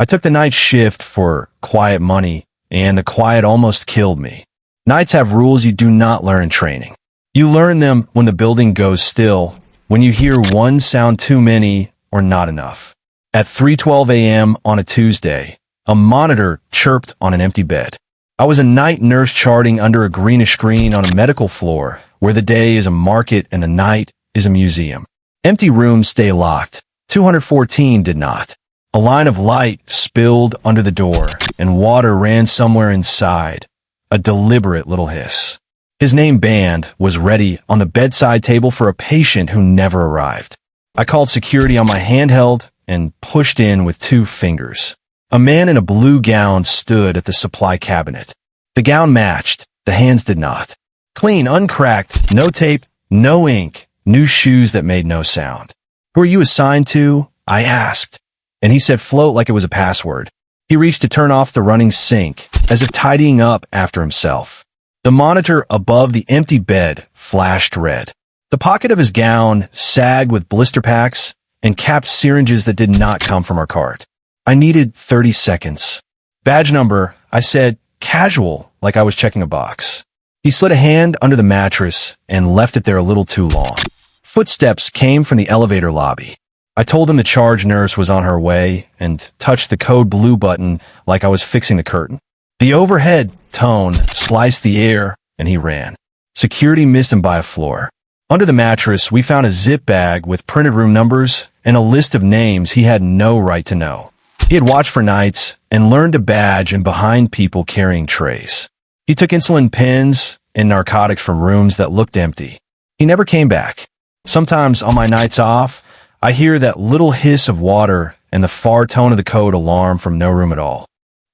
I took the night shift for quiet money, and the quiet almost killed me. Nights have rules you do not learn in training. You learn them when the building goes still, when you hear one sound too many or not enough. At 3:12 a.m. on a Tuesday, a monitor chirped on an empty bed. I was a night nurse charting under a greenish screen on a medical floor where the day is a market and the night is a museum. Empty rooms stay locked. 214 did not. A line of light spilled under the door, and water ran somewhere inside. A deliberate little hiss. His name band was ready on the bedside table for a patient who never arrived. I called security on my handheld and pushed in with 2 fingers. A man in a blue gown stood at the supply cabinet. The gown matched, the hands did not. Clean, uncracked, no tape, no ink, new shoes that made no sound. "Who are you assigned to?" I asked, and he said float like it was a password. He reached to turn off the running sink, as if tidying up after himself. The monitor above the empty bed flashed red. The pocket of his gown sagged with blister packs and capped syringes that did not come from our cart. I needed 30 seconds. "Badge number," I said, casual, like I was checking a box. He slid a hand under the mattress and left it there a little too long. Footsteps came from the elevator lobby. I told him the charge nurse was on her way and touched the code blue button like I was fixing the curtain. The overhead tone sliced the air, and he ran. Security missed him by a floor. Under the mattress, we found a zip bag with printed room numbers and a list of names he had no right to know. He had watched for nights and learned to badge and behind people carrying trays. He took insulin pens and narcotics from rooms that looked empty. He never came back. Sometimes on my nights off, I hear that little hiss of water and the far tone of the code alarm from no room at all.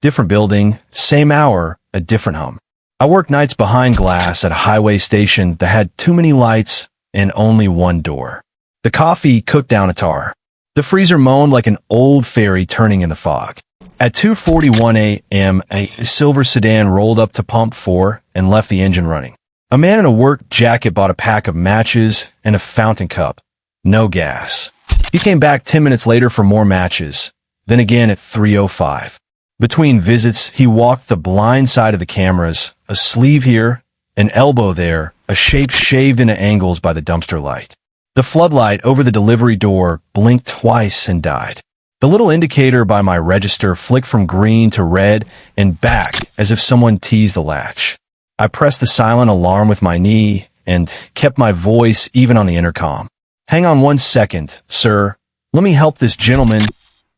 Different building, same hour, a different hum. I worked nights behind glass at a highway station that had too many lights and only one door. The coffee cooked down a tar. The freezer moaned like an old ferry turning in the fog. At 2:41 a.m., a silver sedan rolled up to pump 4 and left the engine running. A man in a work jacket bought a pack of matches and a fountain cup. No gas. He came back 10 minutes later for more matches, then again at 3:05. Between visits, he walked the blind side of the cameras, a sleeve here, an elbow there, a shape shaved into angles by the dumpster light. The floodlight over the delivery door blinked twice and died. The little indicator by my register flicked from green to red and back as if someone teased the latch. I pressed the silent alarm with my knee and kept my voice even on the intercom. "Hang on 1 second, sir. Let me help this gentleman.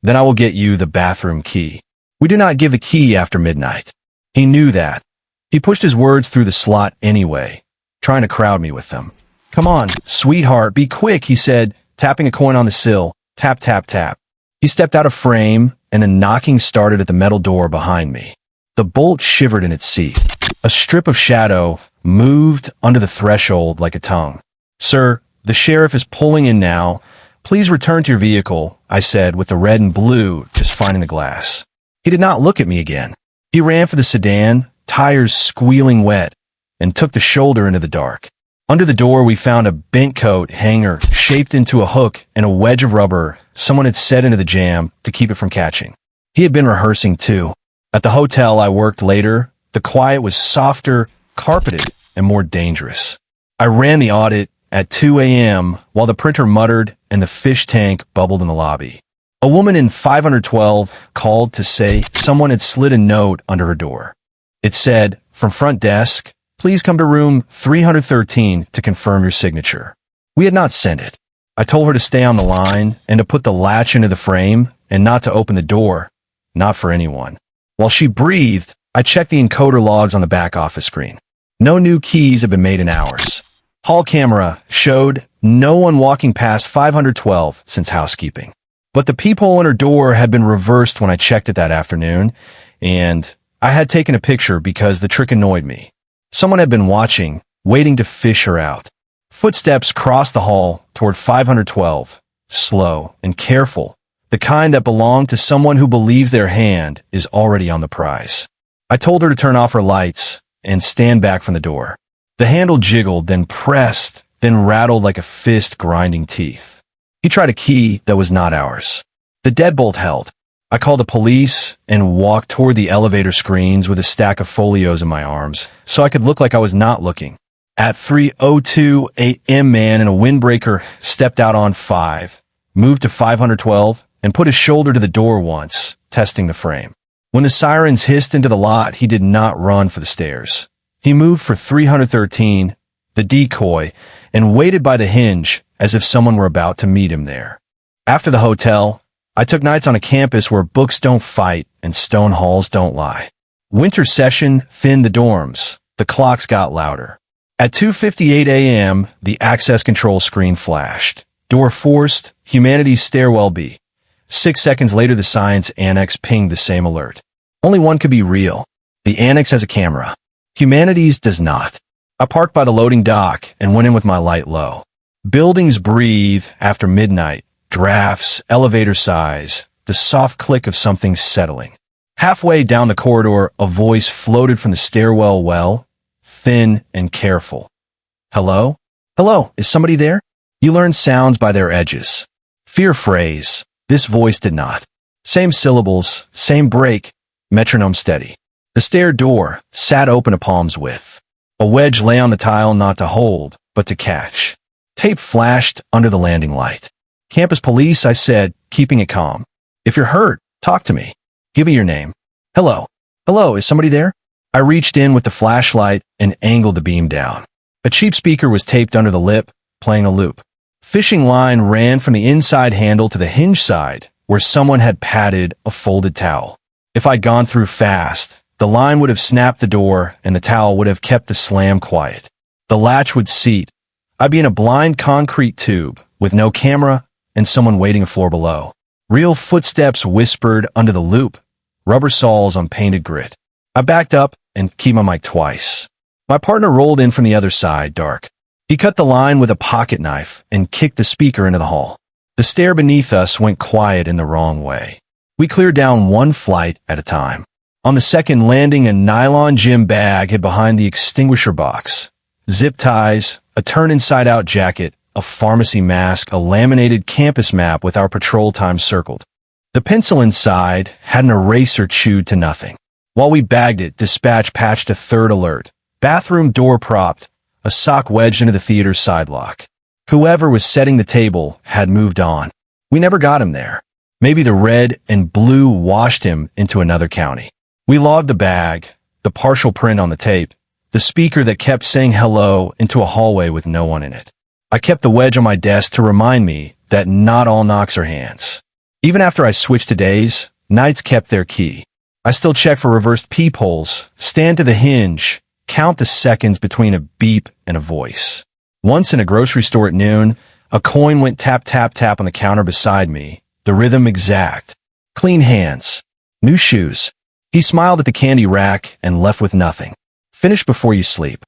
Then I will get you the bathroom key. We do not give the key after midnight." He knew that. He pushed his words through the slot anyway, trying to crowd me with them. "Come on, sweetheart, be quick," he said, tapping a coin on the sill. Tap, tap, tap. He stepped out of frame, and the knocking started at the metal door behind me. The bolt shivered in its seat. A strip of shadow moved under the threshold like a tongue. "Sir, the sheriff is pulling in now. Please return to your vehicle," I said, with the red and blue just finding the glass. He did not look at me again. He ran for the sedan, tires squealing wet, and took the shoulder into the dark. Under the door, we found a bent coat hanger shaped into a hook and a wedge of rubber someone had set into the jam to keep it from catching. He had been rehearsing too. At the hotel I worked later, the quiet was softer, carpeted, and more dangerous. I ran the audit at 2 a.m. while the printer muttered and the fish tank bubbled in the lobby. A woman in 512 called to say someone had slid a note under her door. It said, "From front desk, please come to room 313 to confirm your signature." We had not sent it. I told her to stay on the line and to put the latch into the frame and not to open the door, not for anyone. While she breathed, I checked the encoder logs on the back office screen. No new keys had been made in hours. Hall camera showed no one walking past 512 since housekeeping. But the peephole in her door had been reversed when I checked it that afternoon, and I had taken a picture because the trick annoyed me. Someone had been watching, waiting to fish her out. Footsteps crossed the hall toward 512, slow and careful, the kind that belong to someone who believes their hand is already on the prize. I told her to turn off her lights and stand back from the door. The handle jiggled, then pressed, then rattled like a fist grinding teeth. He tried a key that was not ours. The deadbolt held. I called the police and walked toward the elevator screens with a stack of folios in my arms, so I could look like I was not looking. At 3:02 a.m., man in a windbreaker stepped out on 5, moved to 512, and put his shoulder to the door once, testing the frame. When the sirens hissed into the lot, he did not run for the stairs. He moved for 313, the decoy, and waited by the hinge as if someone were about to meet him there. After the hotel, I took nights on a campus where books don't fight and stone halls don't lie. Winter session thinned the dorms. The clocks got louder. At 2:58 a.m., the access control screen flashed. Door forced, humanities stairwell B. 6 seconds later, the science annex pinged the same alert. Only one could be real. The annex has a camera. Humanities does not. I parked by the loading dock and went in with my light low. Buildings breathe after midnight. Drafts, elevator sighs, the soft click of something settling. Halfway down the corridor, a voice floated from the stairwell well, thin and careful. Hello? Hello, is somebody there? You learn sounds by their edges. Fear phrase. This voice did not. Same syllables, same break, metronome steady. The stair door sat open a palm's width. A wedge lay on the tile not to hold, but to catch. Tape flashed under the landing light. Campus police, I said, keeping it calm. If you're hurt, talk to me. Give me your name. Hello. Hello, is somebody there? I reached in with the flashlight and angled the beam down. A cheap speaker was taped under the lip, playing a loop. Fishing line ran from the inside handle to the hinge side, where someone had patted a folded towel. If I'd gone through fast, the line would have snapped the door and the towel would have kept the slam quiet. The latch would seat. I'd be in a blind concrete tube, with no camera, and someone waiting a floor below. Real footsteps whispered under the loop, rubber soles on painted grit. I backed up and keyed my mic twice. My partner rolled in from the other side, dark. He cut the line with a pocket knife and kicked the speaker into the hall. The stair beneath us went quiet in the wrong way. We cleared down one flight at a time. On the second landing, a nylon gym bag hid behind the extinguisher box. Zip ties, a turn-inside-out jacket, a pharmacy mask, a laminated campus map with our patrol time circled. The pencil inside had an eraser chewed to nothing. While we bagged it, dispatch patched a third alert. Bathroom door propped, a sock wedged into the theater's sidelock. Whoever was setting the table had moved on. We never got him there. Maybe the red and blue washed him into another county. We logged the bag, the partial print on the tape, the speaker that kept saying hello into a hallway with no one in it. I kept the wedge on my desk to remind me that not all knocks are hands. Even after I switched to days, nights kept their key. I still check for reversed peepholes, stand to the hinge, count the seconds between a beep and a voice. Once in a grocery store at noon, a coin went tap, tap, tap on the counter beside me, the rhythm exact. Clean hands. New shoes. He smiled at the candy rack and left with nothing. Finish before you sleep.